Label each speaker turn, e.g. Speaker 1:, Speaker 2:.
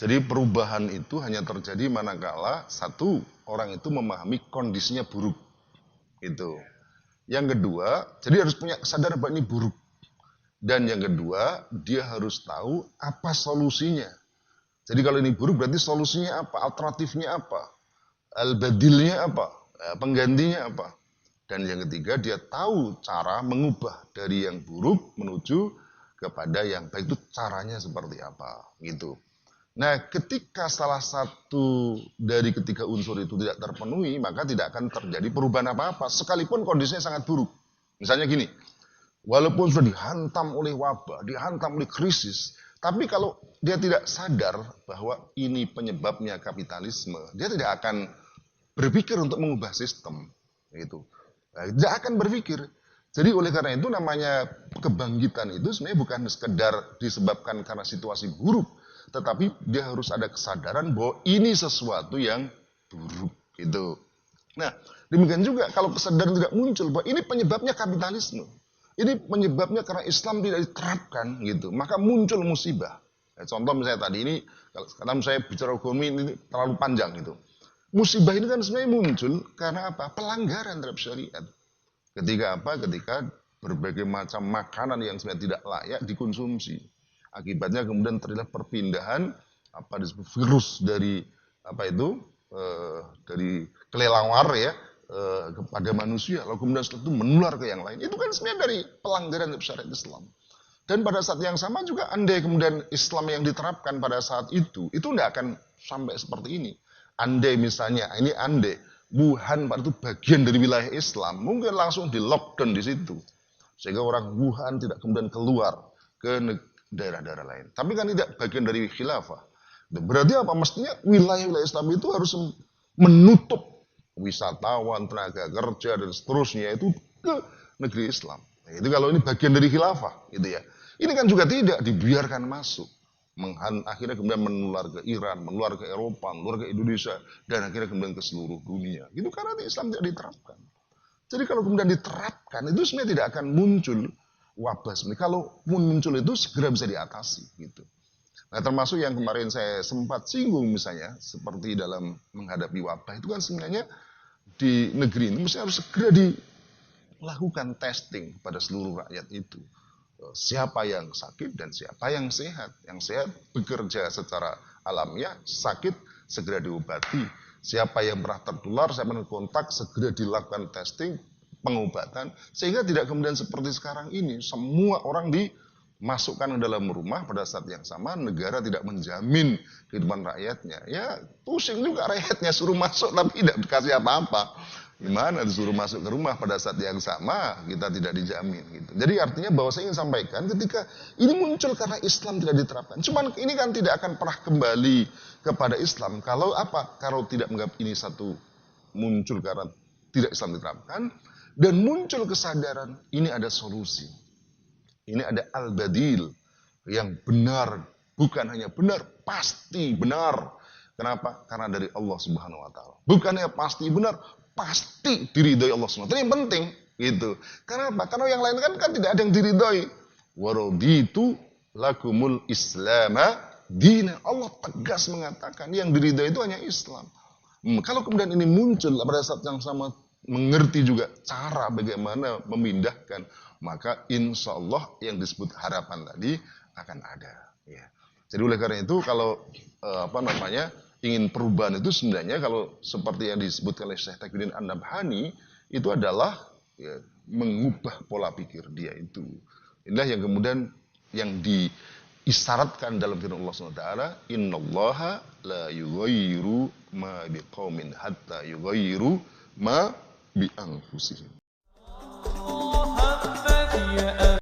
Speaker 1: Jadi perubahan itu hanya terjadi manakala satu orang itu memahami kondisinya buruk. Itu. Yang kedua, jadi harus punya kesadaran bahwa ini buruk. Dan yang kedua, dia harus tahu apa solusinya. Jadi kalau ini buruk berarti solusinya apa? Alternatifnya apa? Al-badilnya apa? Penggantinya apa? Dan yang ketiga, dia tahu cara mengubah dari yang buruk menuju kepada yang baik, itu caranya seperti apa gitu. Nah, ketika salah satu dari ketiga unsur itu tidak terpenuhi, maka tidak akan terjadi perubahan apa-apa sekalipun kondisinya sangat buruk. Misalnya gini, walaupun sudah dihantam oleh wabah, dihantam oleh krisis, tapi kalau dia tidak sadar bahwa ini penyebabnya kapitalisme, dia tidak akan berpikir untuk mengubah sistem, gitu. Nah, tidak akan berpikir. Jadi oleh karena itu namanya kebangkitan itu sebenarnya bukan sekedar disebabkan karena situasi buruk, tetapi dia harus ada kesadaran bahwa ini sesuatu yang buruk, gitu. Nah, demikian juga kalau kesadaran tidak muncul bahwa ini penyebabnya kapitalisme. Ini penyebabnya karena Islam tidak diterapkan gitu, maka muncul musibah. Contoh misalnya tadi ini, kalau saya bicara hukum ini terlalu panjang gitu. Musibah ini kan sebenarnya muncul karena apa? Pelanggaran terhadap syariat. Ketika apa? Ketika berbagai macam makanan yang sebenarnya tidak layak dikonsumsi. Akibatnya kemudian terjadi perpindahan apa disebut virus dari apa itu dari kelelawar ya kepada manusia, lalu kemudian setelah itu menular ke yang lain. Itu kan sebenarnya dari pelanggaran syariat Islam. Dan pada saat yang sama juga andai kemudian Islam yang diterapkan pada saat itu tidak akan sampai seperti ini. Andai misalnya, ini andai, Wuhan pada itu bagian dari wilayah Islam, mungkin langsung di lockdown di situ. Sehingga orang Wuhan tidak kemudian keluar ke daerah-daerah lain. Tapi kan tidak bagian dari khilafah. Berarti apa? Mestinya wilayah-wilayah Islam itu harus menutup wisatawan, tenaga kerja dan seterusnya itu ke negeri Islam. Nah, itu kalau ini bagian dari khilafah, gitu ya. Ini kan juga tidak dibiarkan masuk. Akhirnya kemudian menular ke Iran, menular ke Eropa, menular ke Indonesia, dan akhirnya kemudian ke seluruh dunia. Itu karena Islam tidak diterapkan. Jadi kalau kemudian diterapkan, itu sebenarnya tidak akan muncul wabah sebenarnya. Kalau muncul itu segera bisa diatasi, gitu. Nah, termasuk yang kemarin saya sempat singgung misalnya, seperti dalam menghadapi wabah, itu kan sebenarnya di negeri ini mesti harus segera dilakukan testing pada seluruh rakyat itu. Siapa yang sakit dan siapa yang sehat. Yang sehat bekerja secara alamiah, sakit segera diobati. Siapa yang pernah tertular, siapa yang kontak, segera dilakukan testing, pengobatan. Sehingga tidak kemudian seperti sekarang ini, semua orang dimasukkan ke dalam rumah pada saat yang sama, negara tidak menjamin kehidupan rakyatnya. Ya pusing juga rakyatnya, suruh masuk tapi tidak dikasih apa-apa. Gimana disuruh masuk ke rumah pada saat yang sama, kita tidak dijamin gitu. Jadi artinya bahwa saya ingin sampaikan ketika ini muncul karena Islam tidak diterapkan. Cuman ini kan tidak akan pernah kembali kepada Islam kalau apa? Kalau tidak menganggap ini satu muncul karena tidak Islam diterapkan dan muncul kesadaran ini ada solusi. Ini ada al-badil yang benar, bukan hanya benar, pasti benar. Kenapa? Karena dari Allah Subhanahu wa taala. Bukannya pasti benar, pasti diridhoi Allah SWT. Itu yang penting gitu. Karena apa? Karena yang lain kan tidak ada yang diridhoi. Waraditu lakumul islama dina. Allah tegas mengatakan yang diridhoi itu hanya Islam. Kalau kemudian ini muncul pada saat yang sama mengerti juga cara bagaimana memindahkan, maka insya Allah yang disebut harapan tadi akan ada. Ya. Jadi oleh karena itu kalau ingin perubahan itu sebenarnya kalau seperti yang disebutkan oleh Syekh Taqiyuddin An-Nabhani itu adalah ya, mengubah pola pikir dia itu. Inilah yang kemudian yang diisyaratkan dalam firman Allah SWT, innallaha la yughayyiru ma biqaumin hatta yughayyiru ma bi anfusihim.